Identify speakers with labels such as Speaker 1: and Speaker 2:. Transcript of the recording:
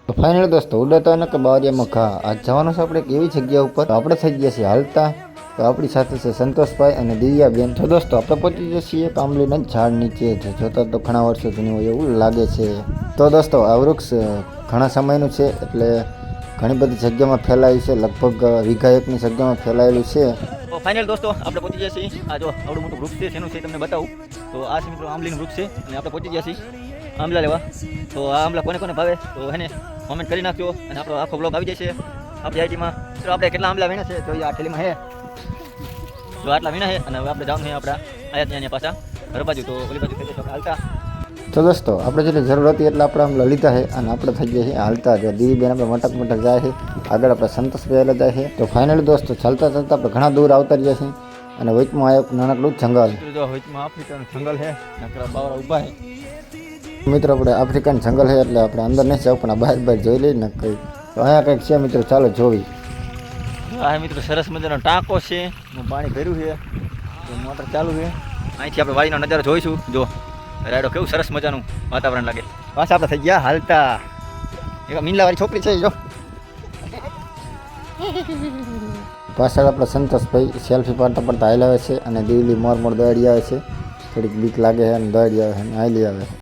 Speaker 1: તો ફાઇનલ દોસ્તો ઉડતા ને કે બાવરિયામાં ઘા આજ જવાનું છે આપણે એક એવી જગ્યા ઉપર તો આપણે થઈ ગયા છીએ હાલતા. તો આપણી સાથે છે સંતોષભાઈ અને દિવ્યાબેન. તો દોસ્તો આપણે પહોંચી જઈએ છીએ કામલીના ઝાડ નીચે. જોતા તો ઘણા વર્ષો જૂની હોય એવું લાગે છે. તો દોસ્તો આ વૃક્ષ ઘણા સમયનું છે એટલે ઘણી બધી જગ્યામાં ફેલાયું છે. લગભગ વીઘા એકની જગ્યામાં ફેલાયેલું છે.
Speaker 2: તો ફાઇનલ દોસ્તો આપણે પહોંચી ગયા છીએ. આ જો આવડું મોટું વૃક્ષ છે તેનું છે તમને બતાવું. તો આ છે મિત્રો આંબલીનું વૃક્ષ છે અને આપણે પહોંચી ગયા છીએ આંબલા લેવા. તો આ આંબલા કોને કોને ભાવે તો એને કોમેન્ટ કરી નાખજો અને આપણો આખો બ્લોગ આવી જશે આપણી આઈડીમાં. તો આપણે કેટલા આંબલા વીણા છે તો આ ઠેલીમાં છે જો આટલા વીણા છે અને હવે આપણે જવાનું છે આપણા આયા ત્યાં પાછા ઘર બાજુ. તો ઓલી બાજુ થઈ જશે હાલતા.
Speaker 1: તો દોસ્તો આપણે જેટલી જરૂર હતી એટલે આપણે આંબલા લીધા છે અને આપણે થઈ ગયા છીએ હાલતા. જો દીવીબેન આપણે મટક મટક જાય છે આગળ આપણે સંતોષભાઈ જાય છે. તો ફાઇનલી દોસ્તો ચાલતા ચાલતા આપણે ઘણા દૂર આવતા રહ્યા છીએ અને વચમાં એક નાનકડું જંગલ.
Speaker 2: જો વચમાં આફ્રિકાનું જંગલ છે નકરા બાવરા ઊભા છે.
Speaker 1: મિત્રો આપણે આફ્રિકન જંગલ છે એટલે આપણે અંદર નહીં જાવ પણ બહાર બહાર જોઈ લઈએ ને કંઈ. તો અહીંયા કંઈક છે મિત્રો ચાલો જોવી.
Speaker 2: હા મિત્રો સરસ મજાનો ટાંકો છે પાણી ભર્યું છે તો મોટર ચાલુ છે. અહીંથી આપણે વાડીનો નજારો જોઈશું. જો રાયડો કેવું સરસ મજાનું વાતાવરણ લાગે. પાછા આપણે થઈ ગયા હાલતા. એક મીંડલાવાળી છોકરી છે જો
Speaker 1: પાછળ આપણે સંતોષભાઈ સેલ્ફી પાડતા પડતા હાલ આવે છે અને દીવલી મોર દોડી આવે છે. થોડીક બીક લાગે છે અને દોડી આવે છે અને હાલી આવે છે.